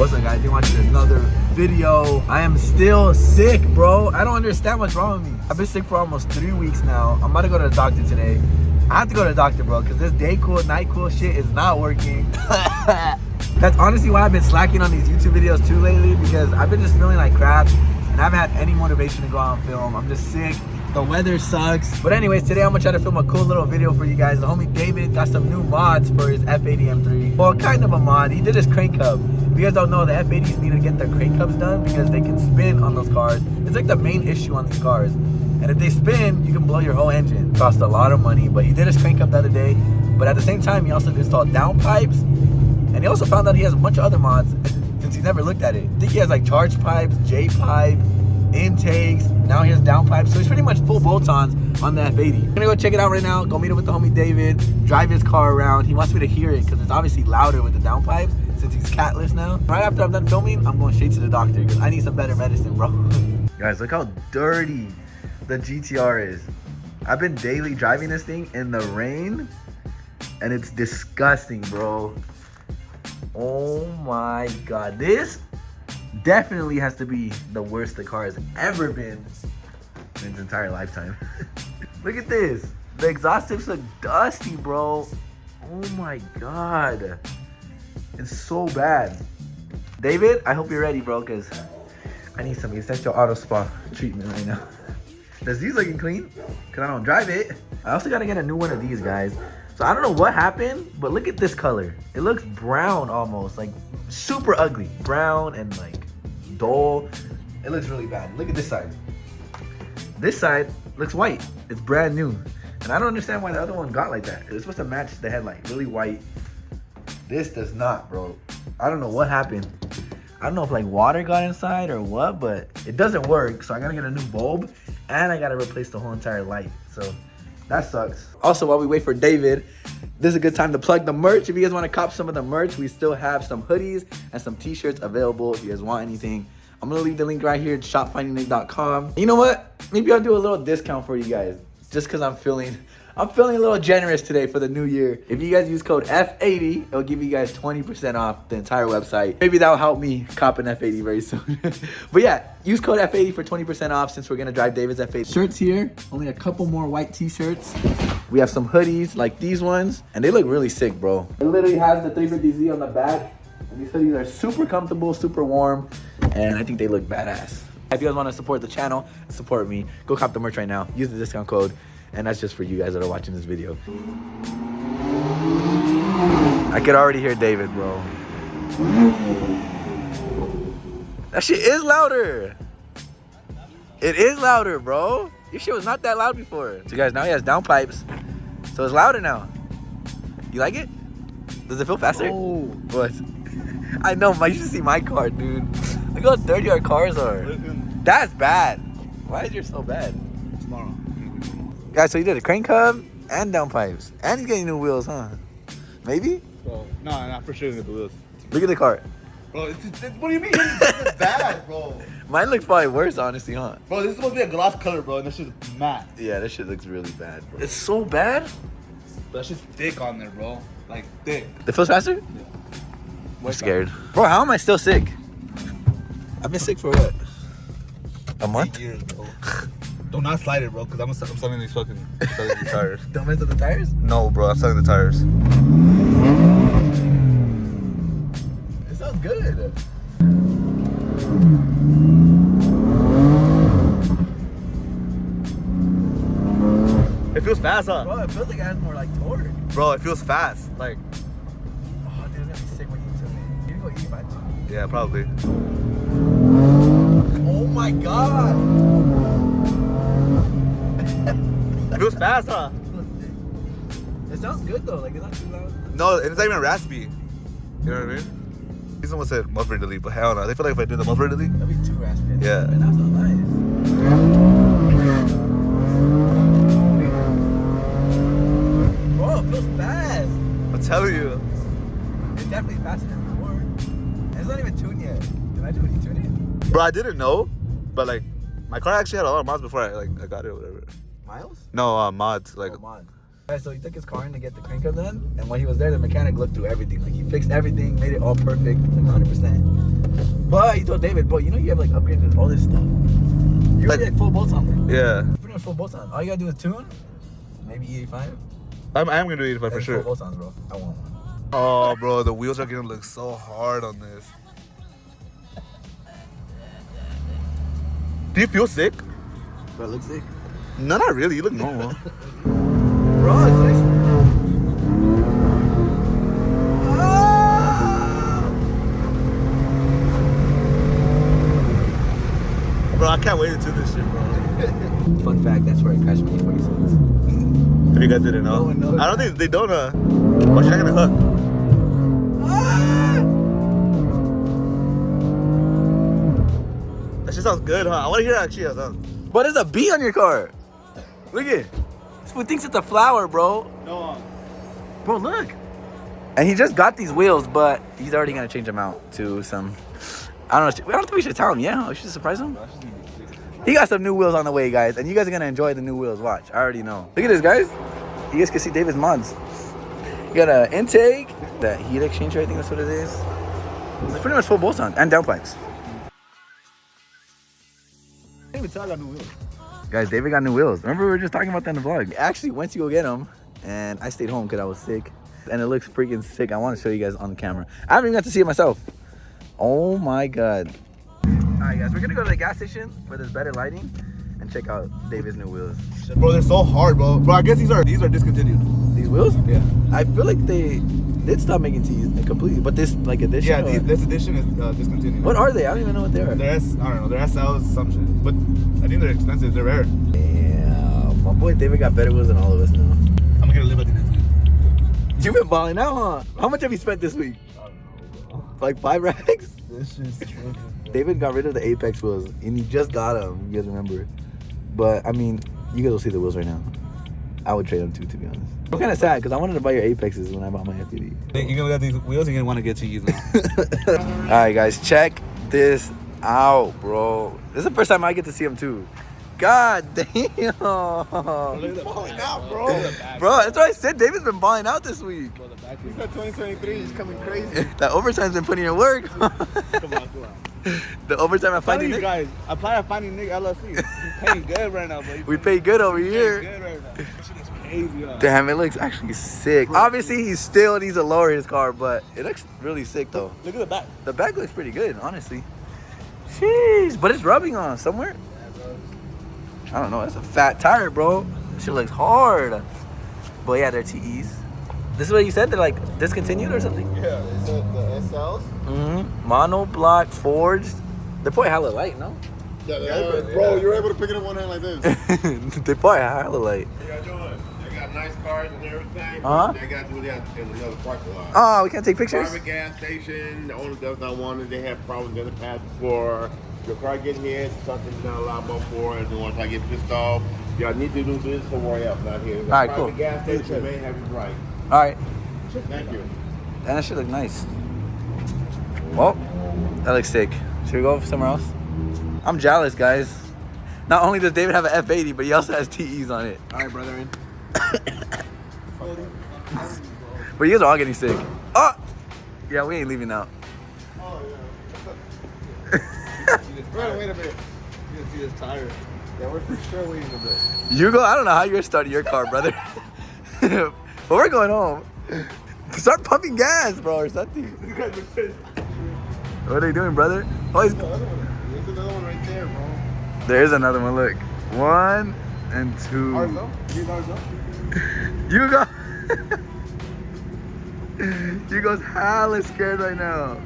What's up, guys? You watching another video. I am still sick, bro. I don't understand what's wrong with me. I've been sick for almost 3 weeks now. I'm about to go to the doctor today. I have to go to the doctor, bro, because this day cool, night cool shit is not working. That's honestly why I've been slacking on these YouTube videos too lately, because I've been just feeling like crap and I haven't had any motivation to go out and film. I'm just sick. The weather sucks. But anyways, today I'm gonna try to film a cool little video for you guys. The homie David got some new mods for his F80 M3. Well, kind of a mod. He did his crank hub. If you guys don't know, the F80s need to get their crank hubs done because they can spin on those cars. It's like the main issue on these cars. And if they spin, you can blow your whole engine. Cost a lot of money, but he did his crank hub the other day. But at the same time, he also installed downpipes. And he also found out he has a bunch of other mods since he's never looked at it. I think he has like charge pipes, J-pipe, intakes. Now he has downpipes. So he's pretty much full bolt-ons on the F80. I'm gonna go check it out right now. Go meet up with the homie David. Drive his car around. He wants me to hear it because it's obviously louder with the downpipes since he's catless now. Right after I'm done filming, I'm going straight to the doctor because I need some better medicine, bro. Guys, look how dirty the GTR is. I've been daily driving this thing in the rain and it's disgusting, bro. Oh my god, this definitely has to be the worst the car has ever been in its entire lifetime. Look at this. The exhaust tips look dusty, bro. Oh my god, it's so bad. David, I hope you're ready, bro, because I need some essential auto spa treatment right now. Does these looking clean? Because I don't drive it. I also got to get a new one of these, guys. So I don't know what happened, but look at this color. It looks brown almost, like super ugly. Brown and like dull. It looks really bad. Look at this side. This side looks white. It's brand new. And I don't understand why the other one got like that. It's supposed to match the headlight, really white. This does not, bro. I don't know what happened. I don't know if like water got inside or what, but it doesn't work. So I gotta get a new bulb and I gotta replace the whole entire light. So that sucks. Also, while we wait for David, this is a good time to plug the merch. If you guys want to cop some of the merch, we still have some hoodies and some t-shirts available if you guys want anything. I'm going to leave the link right here at shopfindingnick.com. You know what? Maybe I'll do a little discount for you guys just because I'm feeling a little generous today for the new year. If you guys use code F80, it'll give you guys 20% off the entire website. Maybe that'll help me cop an F80 very soon. But yeah, use code F80 for 20% off since we're gonna drive David's F80. Shirts here, only a couple more white t-shirts. We have some hoodies like these ones, and they look really sick, bro. It literally has the 350Z on the back. And these hoodies are super comfortable, super warm, and I think they look badass. If you guys wanna support the channel, support me, go cop the merch right now. Use the discount code. And that's just for you guys that are watching this video. I could already hear David, bro. That shit is louder. It is louder, bro. Your shit was not that loud before. So guys, now he has downpipes. So it's louder now. You like it? Does it feel faster? Oh. What? I know, you should see my car, dude. Look how dirty our cars are. That's bad. Why is yours so bad? Tomorrow. Guys, so he did a crank hub and downpipes. And he's getting new wheels, huh? Maybe? Bro, no, for sure the wheels. Look at the car. Bro, what do you mean? This is bad, bro. Mine looks probably worse, honestly, huh? Bro, this is supposed to be a gloss color, bro, and that shit's matte. Yeah, that shit looks really bad, bro. It's so bad? But that shit's thick on there, bro. Like, thick. It feels faster? Yeah. I'm scared. Bro, how am I still sick? I've been sick for what? A month? 8 years, bro. Do not slide it, bro, because I'm selling these tires. Don't mess up the tires? No, bro, I'm selling the tires. It sounds good. It feels fast, huh? Bro, it feels like it has more like torque. Bro, it feels fast. Like, Oh, dude, it's gonna be sick when you tell me. You can go eat my too. yeah, probably. Oh my god. It feels fast, huh? It sounds good though, like it's not too loud. No, and it's not even raspy. You know what I mean? Someone said muffler delete, but hell no. They feel like if I do the muffler delete, That'd be too raspy. Yeah. And that sounds nice. Bro, it feels fast. I'm telling you. It's definitely faster than before. And it's not even tuned yet. Imagine when you tune it. Bro, I didn't know, but like, my car actually had a lot of mods before I got it or whatever. Miles? No, mods. Like, Oh, mods. Alright, so he took his car in to get the crank hub done, and when he was there, the mechanic looked through everything. Like, he fixed everything, made it all perfect, like 100%. But you told David, bro, you know you have like upgraded all this stuff. You already like full bolts on there. Yeah. Pretty much full bolts on. All you gotta do is tune, maybe E85. I am gonna do 85 for sure. Full bolts on, bro. I want one. Oh, bro, the wheels are gonna look so hard on this. Do you feel sick? Bro, it looks sick. No, not really. You look normal. Bro, it's nice. Bro, I can't wait to do this shit, bro. Fun fact, that's where I crashed my E46. If you guys didn't know. No one knows. I don't think they don't, Watch, you're not gonna hook. That shit sounds good, huh? I wanna hear how it actually sounds. But there's a B on your car. Look at it. This fool thinks it's a flower, bro. No. Bro, look. And he just got these wheels, but he's already gonna change them out to some. I don't know. I don't think we should tell him. Yeah, we should surprise him. He got some new wheels on the way, guys, and you guys are gonna enjoy the new wheels. Watch, I already know. Look at this, guys. You guys can see David's mods. You got an intake, that heat exchanger. I think that's what it is. It's pretty much full bolts on and downpipes. I didn't even tell I got new wheels. Guys, David got new wheels. Remember we were just talking about that in the vlog. I actually went to go get them, and I stayed home because I was sick. And it looks freaking sick. I want to show you guys on the camera. I haven't even got to see it myself. Oh my God. Alright guys, we're gonna go to the gas station where there's better lighting and check out David's new wheels. Bro, they're so hard, bro. Bro, I guess these are discontinued. These wheels? Yeah. I feel like they did stop making T's completely, but this like edition. Yeah, this edition is discontinued. What are they? I don't even know what they are. I don't know. They're SLs, some shit. But I think they're expensive. They're rare. Damn, my boy David got better wheels than all of us now. I'm gonna live at the next week. You've been balling out, huh? How much have you spent this week? I don't know, bro. Like 5 racks? This shit's tripping. David got rid of the Apex wheels, and he just got them. You guys remember? But I mean, you guys will see the wheels right now. I would trade them too, to be honest. I'm kind of sad because I wanted to buy your Apexes when I bought my F80. You're gonna get these wheels. You're gonna want to get T's now. All right, guys, check this out, bro. This is the first time I get to see them too. God damn. He's balling out, bro. Bro, that's what I said. David's been balling out this week. He said 2023 is coming crazy. That overtime's been putting in work. Come on. The overtime at Telling you FindingNick. guys, apply at FindingNick LLC. We paying good right now, bro. We pay good over here. Good right now. That shit is crazy, huh? Damn, it looks actually sick. Obviously, he still needs to lower his car, but it looks really sick though. Look at the back. The back looks pretty good, honestly. Jeez, but it's rubbing on somewhere. I don't know. That's a fat tire, bro. This shit looks hard. But yeah, they're TEs. This is what you said? They're like discontinued or something? Yeah, is it the SLs? Mm-hmm. Monoblock forged. They're probably hella light, no? Yeah, bro, you're able to pick it up one hand like this. They're probably hella light. What y'all doing? They got nice cars and everything. Uh-huh. They got to do that in another parking lot. Oh, we can't take pictures? Private gas station. The owner does not want it. They have problems in the past before. Your car getting hit, something you're not allowed before, and once I get pissed off, y'all need to do this somewhere else, not here. All right, cool. Private gas station may have it right. All right. Thank you. And that shit look nice. Well, that looks sick. Should we go somewhere else? I'm jealous, guys. Not only does David have an F80, but he also has TEs on it. All right, brethren. But you guys are all getting sick. Oh! Yeah, we ain't leaving now. Oh, yeah. Wait a minute. You can see his tire. Yeah, we're for sure waiting a bit. You go, I don't know how you're starting your car, brother. But we're going home. Start pumping gas, bro, or something. What are you doing, brother? Oh, he's... There's another one right there, bro. There's another one, look. 1 and 2. Arzo? Here's Arzo. You go. You go's hella scared right now.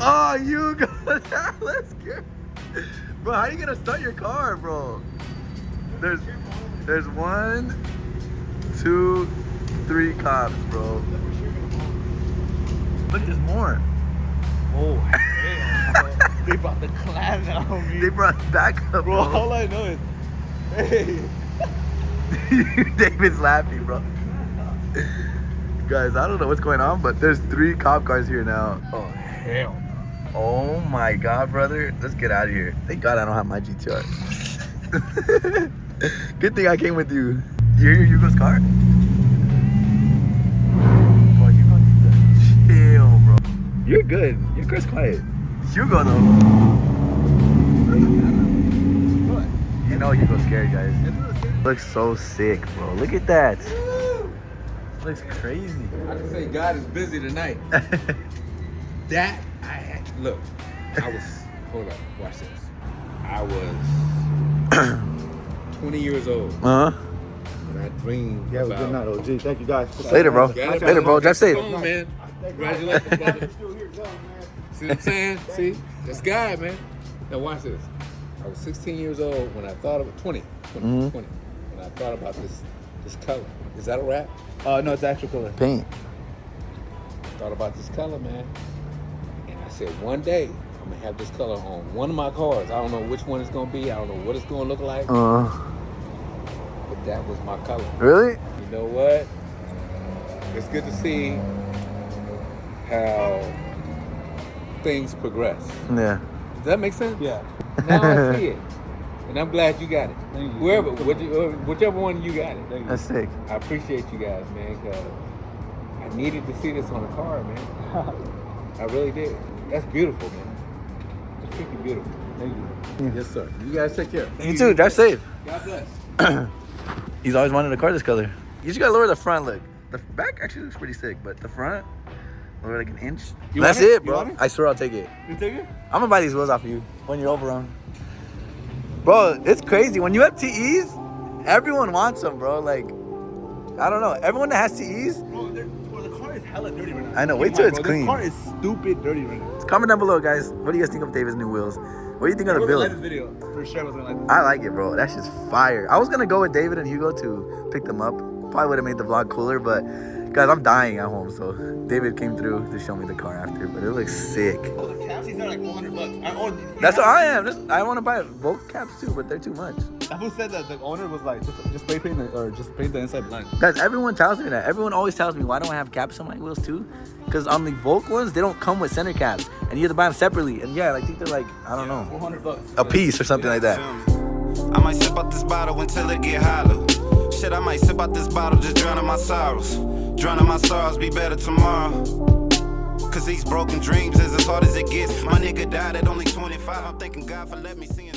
Oh, you go's hella scared. Bro, how you gonna start your car, bro? There's 1, 2, 3 cops, bro. Look, there's more. Oh, damn, bro. They brought the clan out on me. They brought backup, Bro, all I know is, hey. David's laughing, bro. Guys, I don't know what's going on, but there's 3 cop cars here now. Oh, hell. Oh my God, brother. Let's get out of here. Thank God I don't have my GTR. Good thing I came with you. You hear Hugo's car? Bro, Hugo needs to chill, bro. You're good. Your car's quiet. Hugo though. You know Hugo's scared, guys. Looks so sick, bro. Look at that. Looks crazy. I can say God is busy tonight. Look, hold up, watch this. I was 20 years old. When I dreamed Yeah, it was about... good night, OG. Thank you guys. Later, bro. Got it, Later, bro. Drive safe. Come on, man. Congratulations, brother. See what I'm saying? See? That's God, man. Now watch this. I was 16 years old when I thought of 20. When I thought about this color. Is that a wrap? No, it's actual color. Paint. I thought about this color, man. And I said, one day, I'm going to have this color on one of my cars. I don't know which one it's going to be. I don't know what it's going to look like. But that was my color. Really? You know what? It's good to see how things progress. Yeah. Does that make sense? Yeah. Now I see it. And I'm glad you got it. Thank you. Whichever one you got it. Thank you. That's sick. I appreciate you guys, man, because I needed to see this on a car, man. I really did. That's beautiful, man. It's freaking beautiful. Thank you. Yes, sir. You guys take care. You too. Drive safe. God bless. He's always wanted a car this color. You just gotta lower the front look. The back actually looks pretty sick, but the front, lower like an inch. That's want it? it, You bro. want it? I swear I'll take it. You take it? I'm gonna buy these wheels off of you when you're over on. Bro, it's crazy. When you have TEs, everyone wants them, bro. Like, I don't know. Everyone that has TEs, Bro, the car is hella dirty right now. I know. Wait till it's Bro, clean. This car is stupid dirty right now. comment down below, guys. What do you guys think of David's new wheels? What do you think of the I build? like this video. For sure I was gonna like this. I like it, bro. That's just fire. I was gonna go with David and Hugo to pick them up. Probably would have made the vlog cooler, but guys, I'm dying at home, so David came through to show me the car after. But it looks sick. Oh, the caps, these are like $400. That's what I am. I want to buy both caps too, but they're too much. That fool said that the owner was like, just spray paint just paint the inside blind. Guys, everyone tells me that. Everyone always tells me, why don't I have caps on my wheels too? Because on the Volk ones, they don't come with center caps, and you have to buy them separately. And yeah, I think they're like, I don't know, $400. a piece or something like that. I might sip out this bottle until it get hollow. Shit, I might sip out this bottle, just drowning my sorrows. Drowning my sorrows, be better tomorrow. Cause these broken dreams is as hard as it gets. My nigga died at only 25. I'm thanking God for letting me see him.